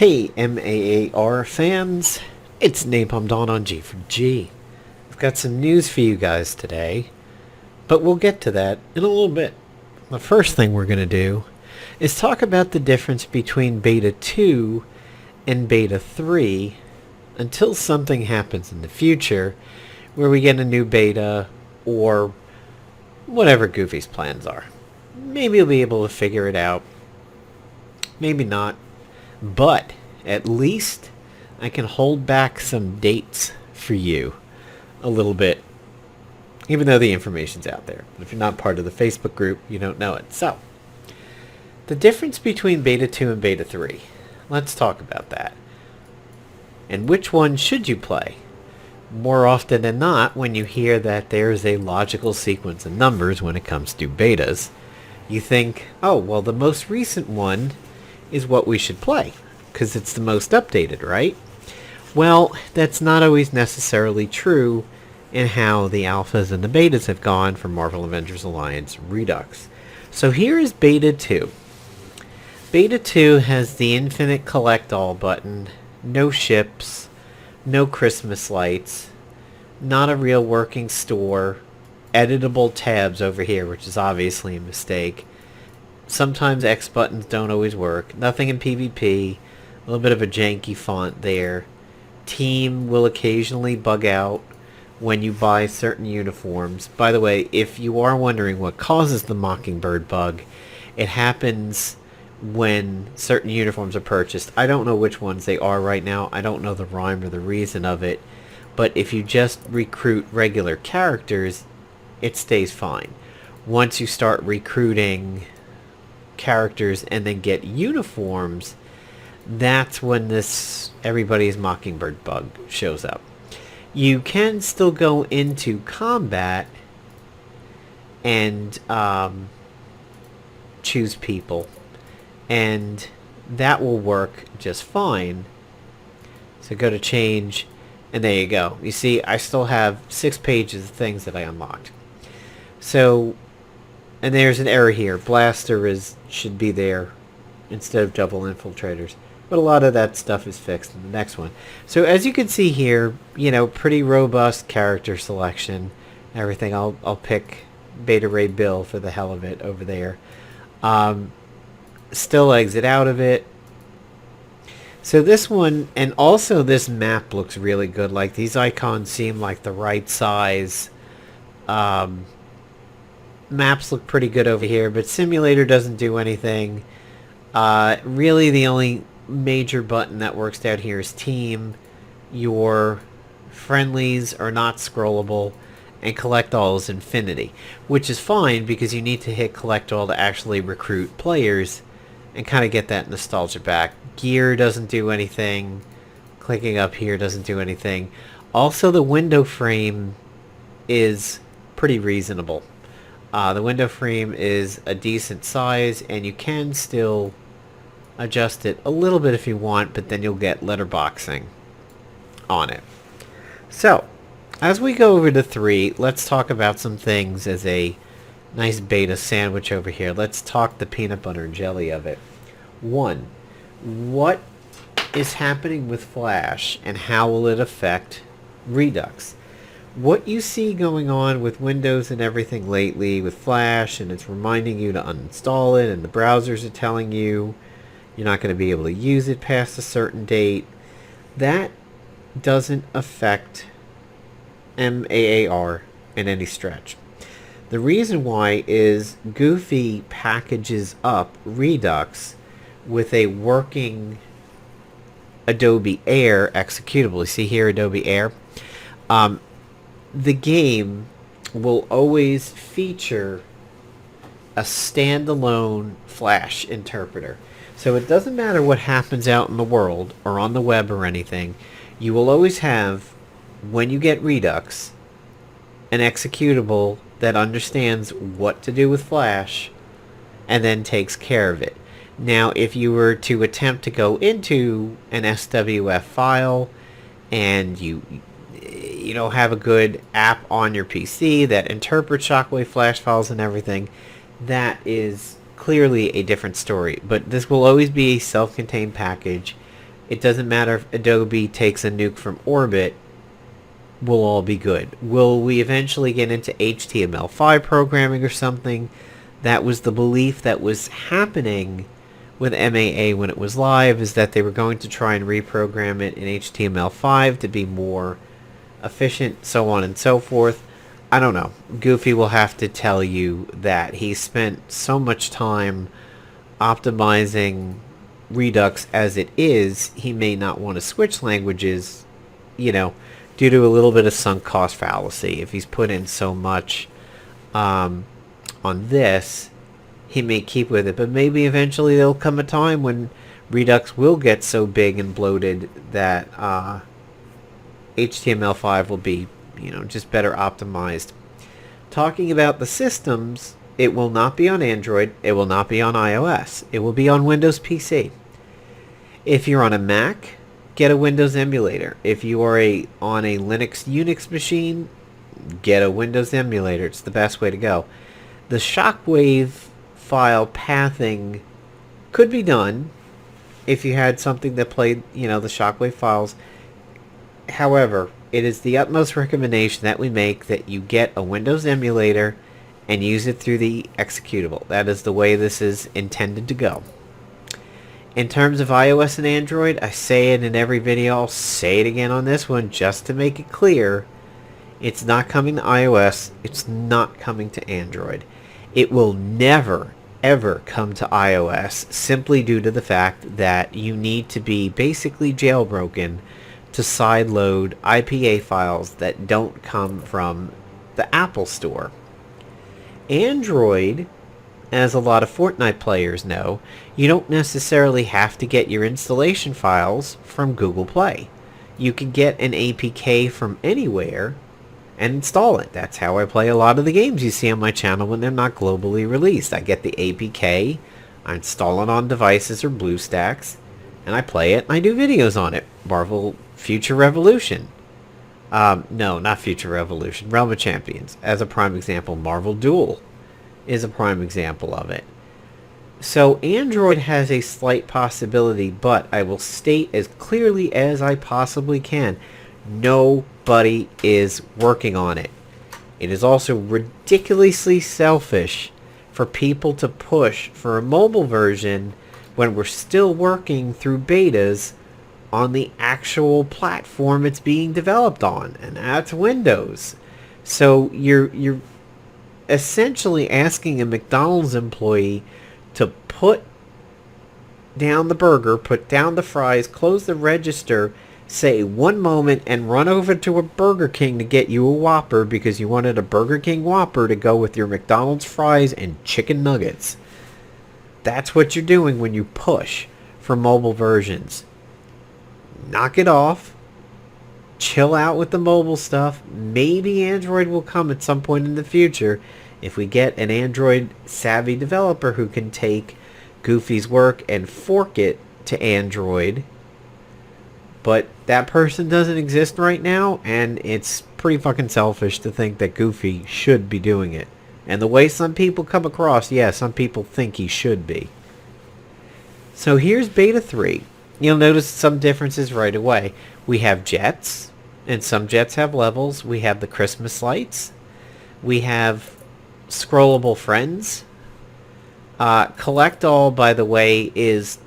Hey MAAR fans, it's Napalm Dawn on G4G. I've got some news for you guys today, but we'll get to that in a little bit. The first thing we're going to do is talk about the difference between Beta 2 and Beta 3 until something happens in the future where we get a new beta or whatever Goofy's plans are. Maybe you'll be able to figure it out. Maybe not. But at least I can hold back some dates for you a little bit, even though the information's out there. But if you're not part of the Facebook group, you don't know it. So, the difference between Beta 2 and Beta 3. Let's talk about that. And which one should you play? More often than not, when you hear that there's a logical sequence of numbers when it comes to betas, you think, oh, well, the most recent one is what we should play, because it's the most updated, right? Well, that's not always necessarily true in how the alphas and the betas have gone for Marvel Avengers Alliance Redux. So here is Beta 2. Beta 2 has the infinite collect all button, no ships, no Christmas lights, not a real working store, editable tabs over here, which is obviously a mistake. Sometimes X buttons don't always work. Nothing in PvP. A little bit of a janky font there. Team will occasionally bug out when you buy certain uniforms. By the way, if you are wondering what causes the Mockingbird bug, it happens when certain uniforms are purchased. I don't know which ones they are right now. I don't know the rhyme or the reason of it. But if you just recruit regular characters, it stays fine. Once you start recruiting characters and then get uniforms, that's when this everybody's Mockingbird bug shows up. You can still go into combat and choose people, and that will work just fine. So go to change, and there you go. You see, I still have 6 pages of things that I unlocked. So, and there's an error here. Blaster should be there instead of double infiltrators. But a lot of that stuff is fixed in the next one. So as you can see here, pretty robust character selection. Everything. I'll pick Beta Ray Bill for the hell of it over there. Still exit out of it. So this one, and also this map looks really good. Like, these icons seem like the right size. Maps look pretty good over here, but simulator doesn't do anything. Really, the only major button that works down here is team. Your friendlies are not scrollable, and collect all is infinity, which is fine because you need to hit collect all to actually recruit players and kind of get that nostalgia back. Gear doesn't do anything. Clicking up here doesn't do anything. Also, the window frame is pretty reasonable. The window frame is a decent size, and you can still adjust it a little bit if you want, but then you'll get letterboxing on it. So, as we go over to 3, let's talk about some things as a nice beta sandwich over here. Let's talk the peanut butter and jelly of it. 1. What is happening with Flash, and how will it affect Redux? What you see going on with Windows and everything lately with Flash, and it's reminding you to uninstall it, and the browsers are telling you you're not going to be able to use it past a certain date, that doesn't affect MAAR in any stretch. The reason why is Goofy packages up Redux with a working Adobe Air executable. You see here, Adobe Air. The game will always feature a standalone Flash interpreter. So it doesn't matter what happens out in the world or on the web or anything, you will always have, when you get Redux, an executable that understands what to do with Flash and then takes care of it. Now, if you were to attempt to go into an SWF file and you don't have a good app on your PC that interprets Shockwave Flash files and everything, that is clearly a different story. But this will always be a self-contained package. It doesn't matter if Adobe takes a nuke from orbit, we'll all be good. Will we eventually get into HTML5 programming or something? That was the belief that was happening with MAA when it was live, is that they were going to try and reprogram it in HTML5 to be more efficient, so on and so forth. I don't know. Goofy will have to tell you that he spent so much time optimizing Redux as it is, he may not want to switch languages, due to a little bit of sunk cost fallacy. If he's put in so much on this, he may keep with it. But maybe eventually there'll come a time when Redux will get so big and bloated that HTML5 will be, just better optimized. Talking about the systems, it will not be on Android. It will not be on iOS. It will be on Windows PC. If you're on a Mac, get a Windows emulator. If you are on a Linux Unix machine, get a Windows emulator. It's the best way to go. The Shockwave file pathing could be done if you had something that played, the Shockwave files. However, it is the utmost recommendation that we make that you get a Windows emulator and use it through the executable. That is the way this is intended to go. In terms of iOS and Android, I say it in every video. I'll say it again on this one just to make it clear. It's not coming to iOS. It's not coming to Android. It will never, ever come to iOS simply due to the fact that you need to be basically jailbroken to sideload IPA files that don't come from the Apple Store. Android, as a lot of Fortnite players know, you don't necessarily have to get your installation files from Google Play. You can get an APK from anywhere and install it. That's how I play a lot of the games you see on my channel when they're not globally released. I get the APK, I install it on devices or BlueStacks, and I play it and I do videos on it. Marvel Future Revolution. No, not Future Revolution. Realm of Champions, as a prime example. Marvel Duel is a prime example of it. So Android has a slight possibility, but I will state as clearly as I possibly can, nobody is working on it. It is also ridiculously selfish for people to push for a mobile version when we're still working through betas on the actual platform it's being developed on, and that's Windows. So you're essentially asking a McDonald's employee to put down the burger, put down the fries, close the register, say one moment, and run over to a Burger King to get you a Whopper because you wanted a Burger King Whopper to go with your McDonald's fries and chicken nuggets. That's what you're doing when you push for mobile versions. Knock it off. Chill out with the mobile stuff. Maybe Android will come at some point in the future if we get an Android savvy developer who can take Goofy's work and fork it to Android. But that person doesn't exist right now, and it's pretty fucking selfish to think that Goofy should be doing it. And the way some people come across, yeah, some people think he should be. So here's Beta 3. You'll notice some differences right away. We have jets, and some jets have levels. We have the Christmas lights. We have scrollable friends. Collect all, by the way, is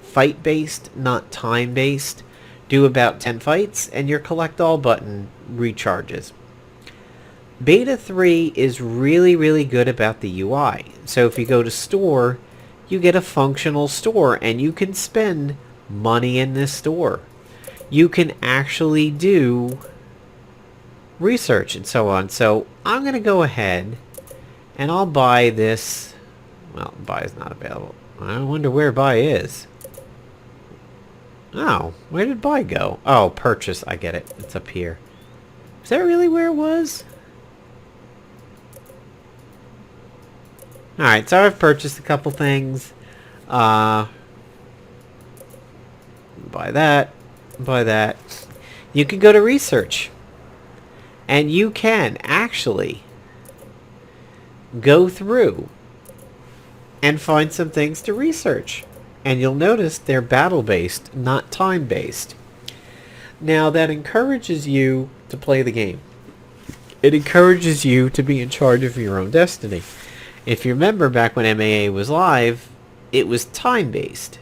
fight-based, not time-based. Do about 10 fights, and your collect all button recharges. Beta 3 is really, really good about the UI. So if you go to store, you get a functional store, and you can spend money in this store. You can actually do research and so on. So I'm going to go ahead and I'll buy this. Well, buy is not available. I wonder where buy is. Oh, where did buy go? Oh, purchase. I get it. It's up here. Is that really where it was? Alright, so I've purchased a couple things. Buy that. Buy that. You can go to research. And you can actually go through and find some things to research. And you'll notice they're battle-based, not time-based. Now, that encourages you to play the game. It encourages you to be in charge of your own destiny. If you remember back when MAA was live, it was time-based.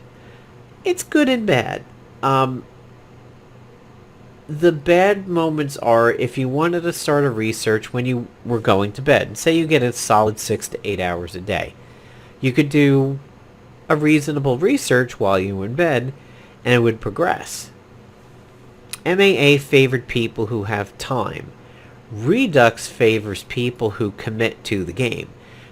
It's good and bad. The bad moments are if you wanted to start a research when you were going to bed. Say you get a solid 6 to 8 hours a day. You could do a reasonable research while you were in bed, and it would progress. MAA favored people who have time. Redux favors people who commit to the game.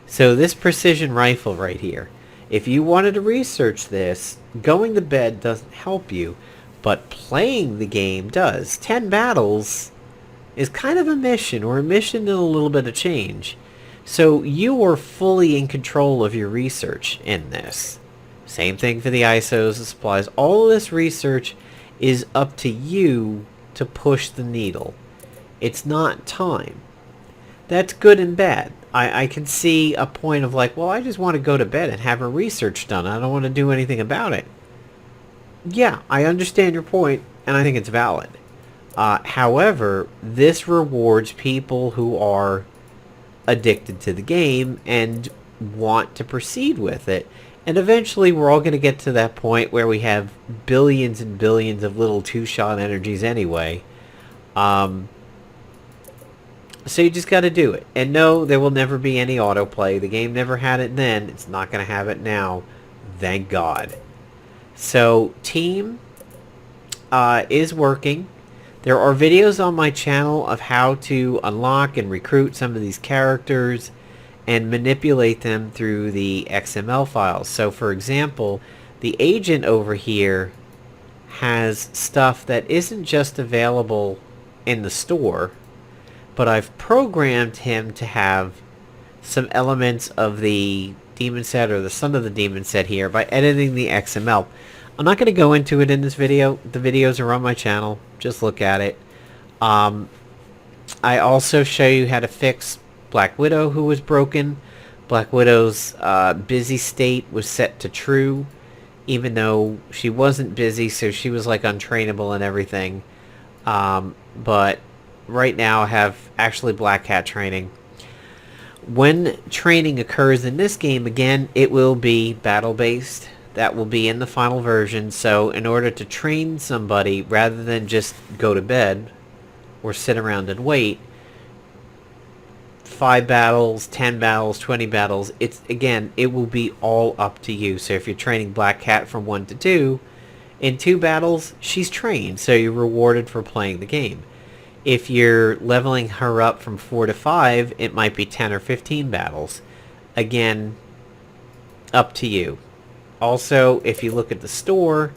So this precision rifle right here, if you wanted to research this, going to bed doesn't help you, but playing the game does. 10 battles is kind of a mission, or a mission and a little bit of change. So you are fully in control of your research in this. Same thing for the ISOs, the supplies. All of this research is up to you to push the needle. It's not time. That's good and bad. I can see a point of like, well, I just want to go to bed and have a research done. I don't want to do anything about it. Yeah, I understand your point, and I think it's valid. However, this rewards people who are addicted to the game and want to proceed with it. And eventually we're all going to get to that point where we have billions and billions of little two-shot energies anyway. So you just got to do it. And no, there will never be any autoplay. The game never had it then. It's not going to have it now. Thank God. So, team is working. There are videos on my channel of how to unlock and recruit some of these characters and manipulate them through the XML files. So, for example, the agent over here has stuff that isn't just available in the store, but I've programmed him to have some elements of the demon set or the son of the demon set here by editing the XML. I'm not going to go into it in this video. The videos are on my channel. Just look at it. I also show you how to fix Black Widow, who was broken. Black Widow's busy state was set to true, even though she wasn't busy, so she was like untrainable and everything. But right now I have actually Black Hat training. When training occurs in this game, again, it will be battle-based. That will be in the final version. So in order to train somebody, rather than just go to bed or sit around and wait, 5 battles, 10 battles, 20 battles, it will be all up to you. So if you're training Black Cat from 1 to 2, in 2 battles, she's trained, so you're rewarded for playing the game. If you're leveling her up from 4 to 5, it might be 10 or 15 battles. Again, up to you. Also, if you look at the store,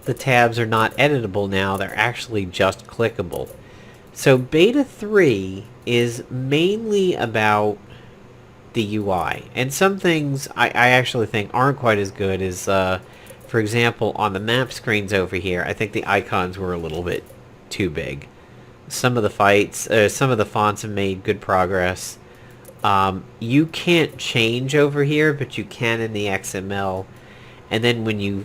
the tabs are not editable now. They're actually just clickable. So Beta 3 is mainly about the UI. And some things I actually think aren't quite as good as, for example, on the map screens over here, I think the icons were a little bit too big. Some of the fights, some of the fonts have made good progress. You can't change over here, but you can in the XML. And then when you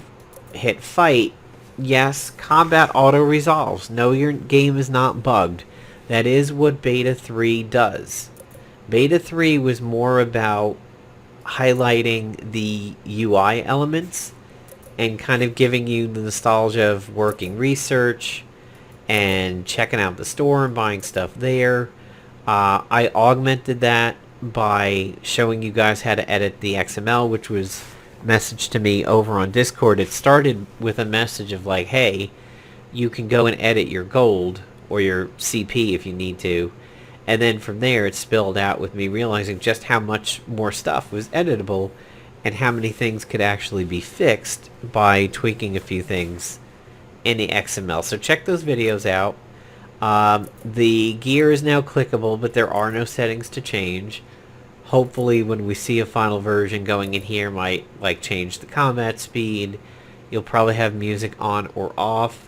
hit fight, yes, combat auto-resolves. No, your game is not bugged. That is what Beta 3 does. Beta 3 was more about highlighting the UI elements and kind of giving you the nostalgia of working research and checking out the store and buying stuff there. I augmented that by showing you guys how to edit the XML, which was messaged to me over on Discord. It started with a message of like, hey, you can go and edit your gold or your CP if you need to. And then from there it spilled out with me realizing just how much more stuff was editable and how many things could actually be fixed by tweaking a few things in the XML. So check those videos out. The gear is now clickable, but there are no settings to change. Hopefully when we see a final version going in here might like change the combat speed. You'll probably have music on or off.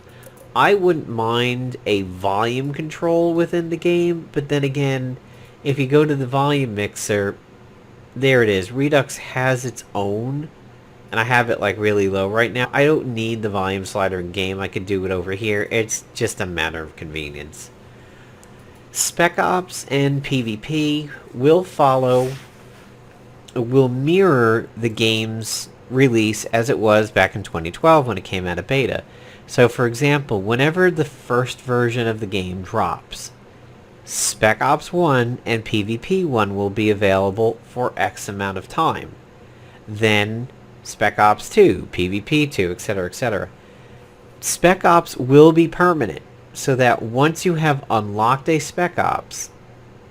I wouldn't mind a volume control within the game, but then again, if you go to the volume mixer, there it is. Redux has its own and I have it like really low right now. I don't need the volume slider in game. I could do it over here. It's just a matter of convenience. Spec Ops and PvP will mirror the game's release as it was back in 2012 when it came out of beta. So for example, whenever the first version of the game drops, Spec Ops 1 and PvP 1 will be available for X amount of time. Then Spec Ops 2, PvP 2, etc., etc. Spec Ops will be permanent, so that once you have unlocked a Spec Ops,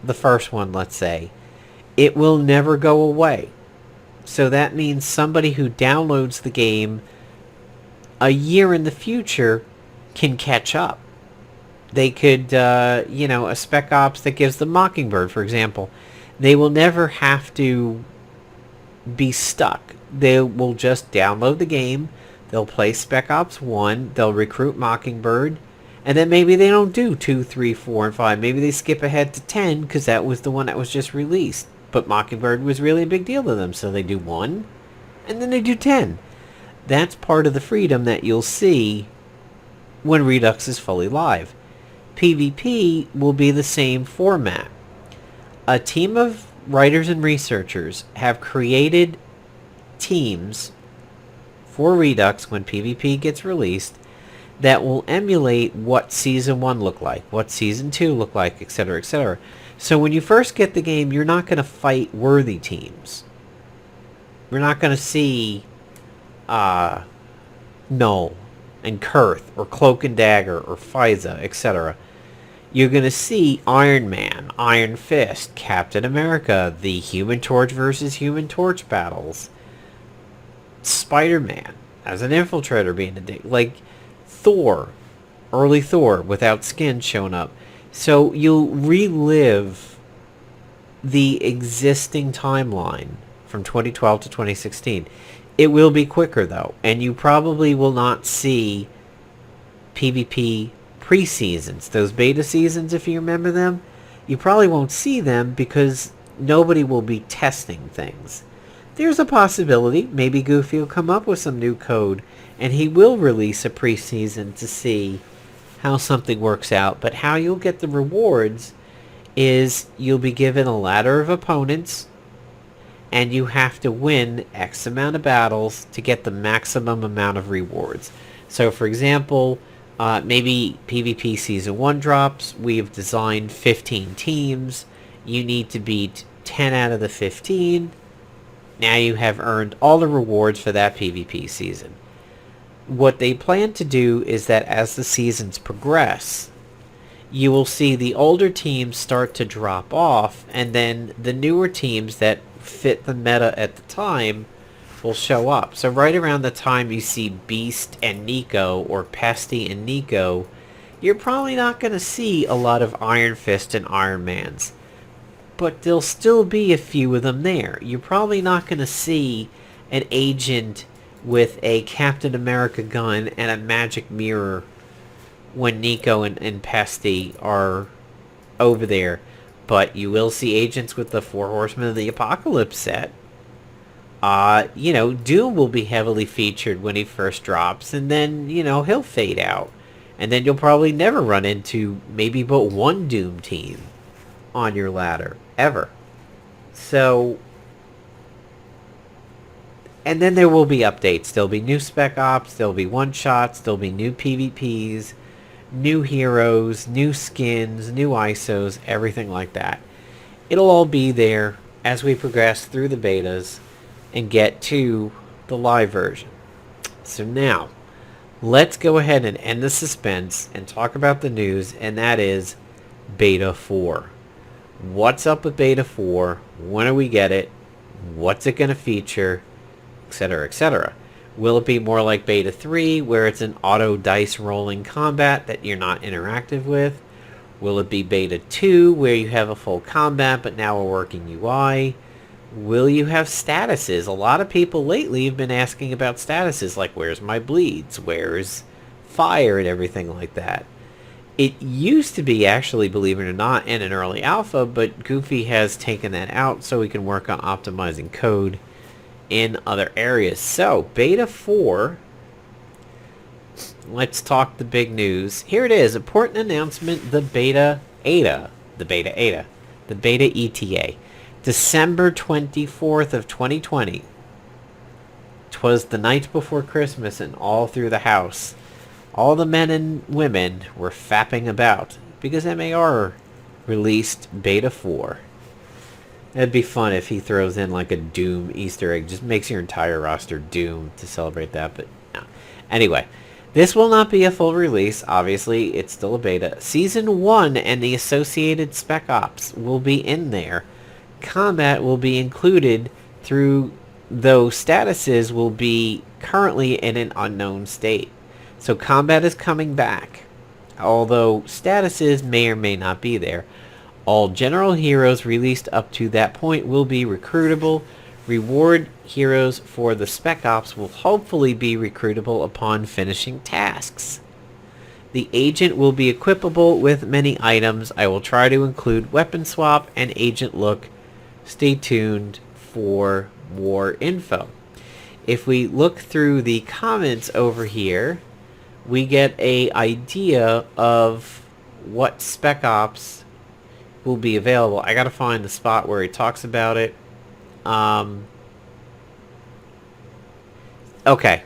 the first one, let's say, it will never go away. So that means somebody who downloads the game a year in the future can catch up. They could, a Spec Ops that gives them Mockingbird, for example, they will never have to be stuck. They will just download the game, they'll play Spec Ops 1, they'll recruit Mockingbird, and then maybe they don't do 2, 3, 4, and 5. Maybe they skip ahead to 10 because that was the one that was just released. But Mockingbird was really a big deal to them, so they do 1, and then they do 10. That's part of the freedom that you'll see when Redux is fully live. PvP will be the same format. A team of writers and researchers have created teams for Redux when PvP gets released that will emulate what Season 1 looked like, what Season 2 looked like, etc., etc. So when you first get the game, you're not going to fight worthy teams. We're not going to see Null and Kurth or Cloak and Dagger or Faiza, etc. You're going to see Iron Man, Iron Fist, Captain America, the Human Torch versus Human Torch battles, Spider-Man as an infiltrator being a dick, like Thor, early Thor without skin showing up. So you'll relive the existing timeline from 2012 to 2016. It will be quicker though, and you probably will not see PvP pre-seasons, those beta seasons, if you remember them. You probably won't see them because nobody will be testing things. There's a possibility maybe Goofy will come up with some new code and he will release a pre-season to see how something works out. But how you'll get the rewards is you'll be given a ladder of opponents and you have to win X amount of battles to get the maximum amount of rewards. So for example, maybe PvP Season 1 drops. We've designed 15 teams. You need to beat 10 out of the 15. Now you have earned all the rewards for that PvP season. What they plan to do is that as the seasons progress, you will see the older teams start to drop off, and then the newer teams that fit the meta at the time will show up. So right around the time you see Beast and Nico, or Pesty and Nico, you're probably not going to see a lot of Iron Fist and Iron Mans. But there'll still be a few of them there. You're probably not going to see an agent with a Captain America gun and a magic mirror when Nico and Pesty are over there. But you will see agents with the 4 Horsemen of the Apocalypse set. Doom will be heavily featured when he first drops, and then, he'll fade out. And then you'll probably never run into maybe but one Doom team on your ladder, ever. So, and then there will be updates. There'll be new Spec Ops, there'll be one-shots, there'll be new PvPs, new heroes, new skins, new ISOs, everything like that. It'll all be there as we progress through the betas and get to the live version. So now, let's go ahead and end the suspense and talk about the news, and that is Beta 4. What's up with Beta 4? When do we get it? What's it going to feature? Etc., etc. Will it be more like Beta 3, where it's an auto dice rolling combat that you're not interactive with? Will it be Beta 2, where you have a full combat but now a working UI? Will you have statuses? A lot of people lately have been asking about statuses, like where's my bleeds, where's fire, and everything like that. It used to be, actually, believe it or not, in an early alpha, but Goofy has taken that out so we can work on optimizing code in other areas. So, Beta 4, let's talk the big news. Here it is, important announcement, the Beta ETA, the Beta ETA. December 24th of 2020. 'Twas the night before Christmas, and all through the house, all the men and women were fapping about, because MAAR released Beta 4. It'd be fun if he throws in like a Doom Easter egg. Just makes your entire roster Doom to celebrate that, but no. Anyway, this will not be a full release. Obviously, it's still a beta. Season 1 and the associated Spec Ops will be in there. Combat will be included though statuses will be currently in an unknown state. So combat is coming back, although statuses may or may not be there. All general heroes released up to that point will be recruitable. Reward heroes for the Spec Ops will hopefully be recruitable upon finishing tasks. The agent will be equipable with many items. I will try to include weapon swap and agent look. Stay tuned for more info. If we look through the comments over here, we get an idea of what Spec Ops will be available. I gotta find the spot where he talks about it. Okay.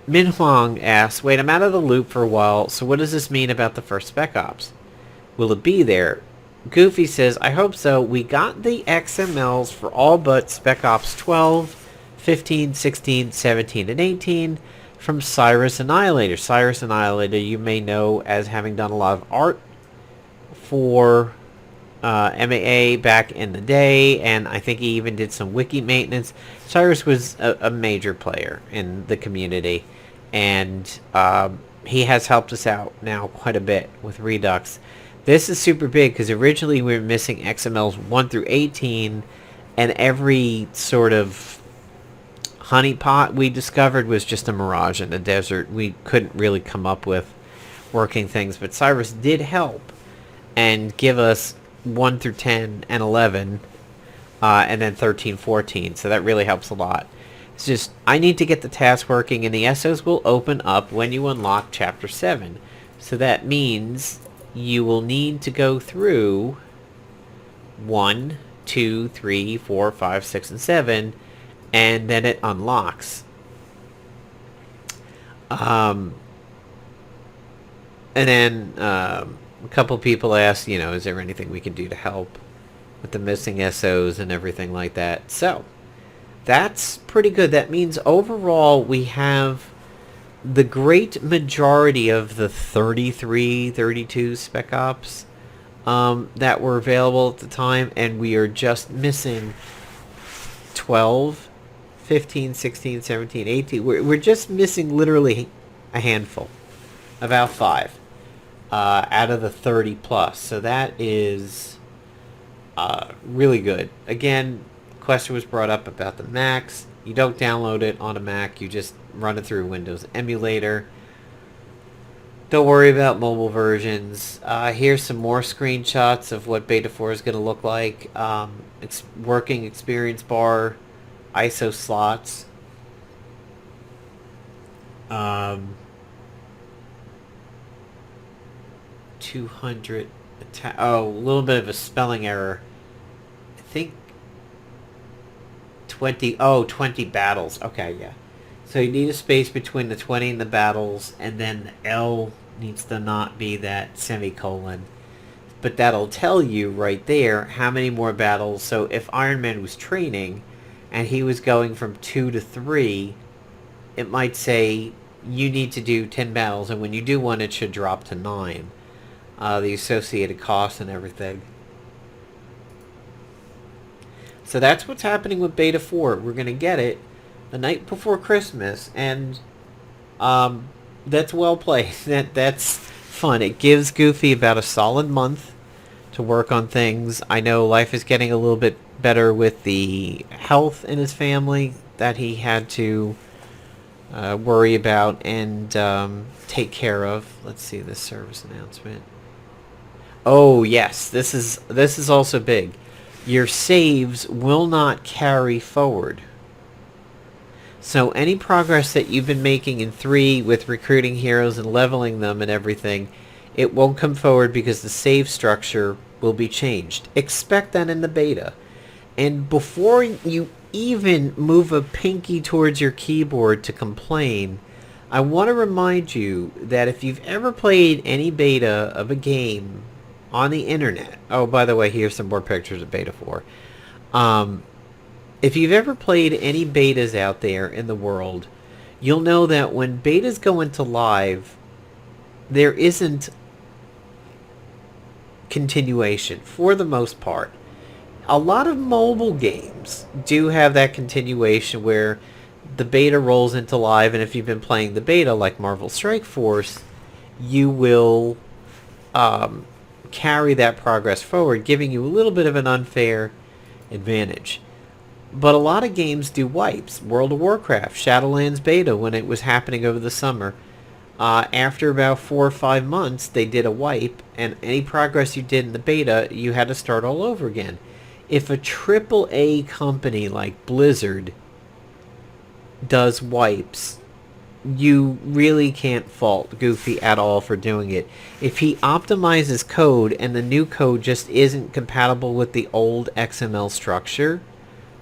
Min Huang asks, wait, I'm out of the loop for a while, so what does this mean about the first Spec Ops? Will it be there? Goofy says, I hope so. We got the XMLs for all but Spec Ops 12, 15, 16, 17, and 18 from Cyrus Annihilator. Cyrus Annihilator, you may know as having done a lot of art for MAA back in the day, and I think he even did some wiki maintenance. Cyrus was a major player in the community, and he has helped us out now quite a bit with Redux. This is super big because originally we were missing XMLs 1 through 18, and every sort of honeypot we discovered was just a mirage in the desert. We couldn't really come up with working things, but Cyrus did help and give us 1 through 10 and 11, and then 13, 14, so that really helps a lot. It's just, I need to get the task working, and the SOs will open up when you unlock Chapter 7. So that means you will need to go through 1, 2, 3, 4, 5, 6, and 7, and then it unlocks. And then a couple people asked, is there anything we can do to help with the missing SOs and everything like that? So that's pretty good. That means overall we have the great majority of the 33, 32 Spec Ops that were available at the time, and we are just missing 12, 15, 16, 17, 18. We're just missing literally a handful, about 5 out of the 30 plus. So that is really good. Again, question was brought up about the Macs. You don't download it on a Mac, you just run it through Windows emulator. Don't worry about mobile versions. Here's some more screenshots of what Beta 4 is going to look like. It's working experience bar, ISO slots. 200 a little bit of a spelling error. I think 20 battles. Okay, yeah. So you need a space between the 20 and the battles, and then the L needs to not be that semicolon. But that'll tell you right there how many more battles. So if Iron Man was training and he was going from 2 to 3, it might say you need to do 10 battles, and when you do one it should drop to 9. The associated costs and everything. So that's what's happening with Beta 4. We're going to get it the night before Christmas, and that's well played. That's fun. It gives Goofy about a solid month to work on things. I know life is getting a little bit better with the health in his family that he had to worry about and take care of. Let's see this service announcement. Oh yes, this is also big. Your saves will not carry forward. So any progress that you've been making in 3 with recruiting heroes and leveling them and everything, it won't come forward because the save structure will be changed. Expect that in the beta. And before you even move a pinky towards your keyboard to complain, I want to remind you that if you've ever played any beta of a game on the internet, oh, by the way, here's some more pictures of Beta 4. If you've ever played any betas out there in the world, you'll know that when betas go into live, there isn't continuation for the most part. A lot of mobile games do have that continuation where the beta rolls into live, and if you've been playing the beta like Marvel Strike Force, you will carry that progress forward, giving you a little bit of an unfair advantage. But a lot of games do wipes. World of Warcraft, Shadowlands beta, when it was happening over the summer, after about 4 or 5 months, they did a wipe, and any progress you did in the beta, you had to start all over again. If a AAA company like Blizzard does wipes, you really can't fault Goofy at all for doing it. If he optimizes code and the new code just isn't compatible with the old XML structure,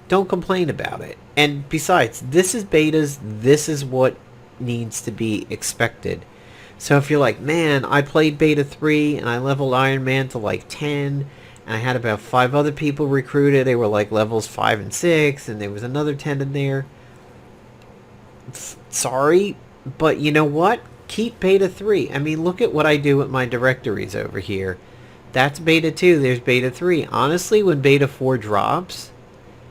don't complain about it. And besides, this is betas. This is what needs to be expected. So if you're like, man, I played beta 3 and I leveled Iron Man to like 10, and I had about 5 other people recruited. They were like levels 5 and 6, and there was another 10 in there. Sorry, but you know what? Keep beta 3. I mean, look at what I do with my directories over here. That's beta 2. There's beta 3. Honestly, when beta 4 drops,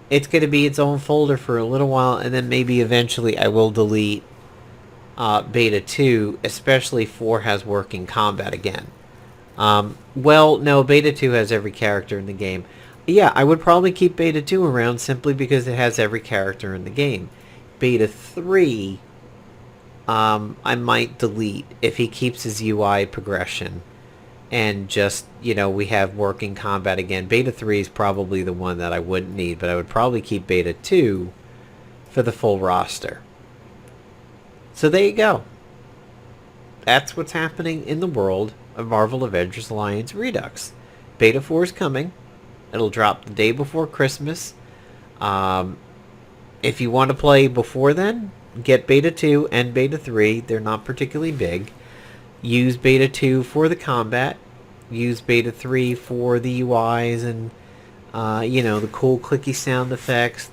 it's going to be its own folder for a little while, and then maybe eventually I will delete beta 2, especially 4 has working combat again. Well, no, beta 2 has every character in the game. Yeah, I would probably keep beta 2 around simply because it has every character in the game. Beta 3, I might delete if he keeps his UI progression and just, we have working combat again. Beta 3 is probably the one that I wouldn't need, but I would probably keep beta 2 for the full roster. So there you go. That's what's happening in the world of Marvel Avengers Alliance Redux. Beta 4 is coming. It'll drop the day before Christmas. If you want to play before then, get beta 2 and beta 3. They're not particularly big. Use beta 2 for the combat. Use beta 3 for the UIs and, the cool clicky sound effects.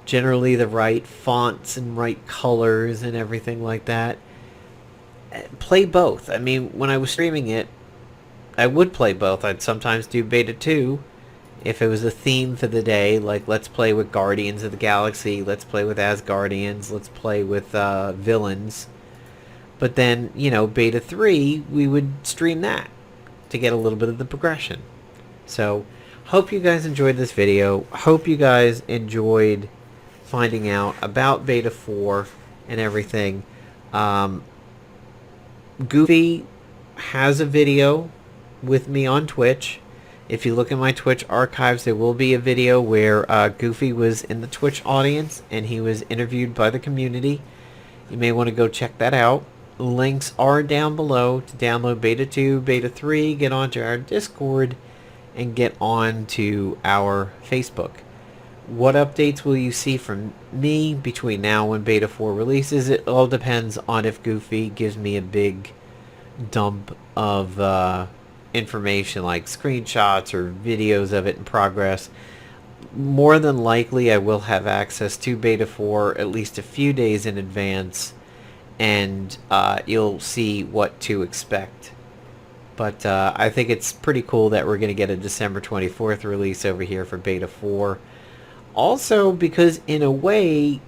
Generally the right fonts and right colors and everything like that. Play both. I mean, when I was streaming it, I would play both. I'd sometimes do beta 2 if it was a theme for the day, like let's play with Guardians of the Galaxy, let's play with Asgardians, let's play with villains. But then, beta 3, we would stream that to get a little bit of the progression. So, hope you guys enjoyed this video. Hope you guys enjoyed finding out about beta 4 and everything. Goofy has a video with me on Twitch. If you look in my Twitch archives, there will be a video where Goofy was in the Twitch audience and he was interviewed by the community. You may want to go check that out. Links are down below to download beta 2, beta 3, get onto our Discord, and get on to our Facebook. What updates will you see from me between now and beta 4 releases? It all depends on if Goofy gives me a big dump of information like screenshots or videos of it in progress. More than likely I will have access to beta 4 at least a few days in advance, and you'll see what to expect. But I think it's pretty cool that we're going to get a December 24th release over here for beta 4. Also, because in a way,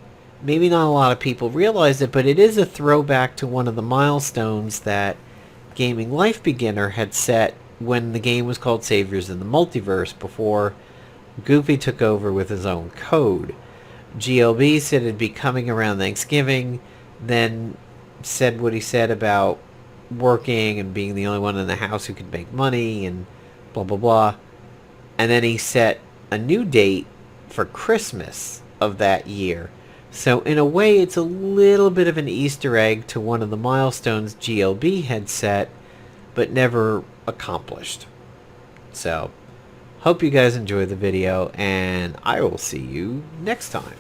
maybe not a lot of people realize it, but it is a throwback to one of the milestones that Gaming Life Beginner had set when the game was called Saviors in the Multiverse, before Goofy took over with his own code. GLB said it'd be coming around Thanksgiving, then said what he said about working and being the only one in the house who could make money and blah blah blah. And then he set a new date for Christmas of that year. So in a way, it's a little bit of an Easter egg to one of the milestones GLB had set, but never accomplished. So, hope you guys enjoy the video, and I will see you next time.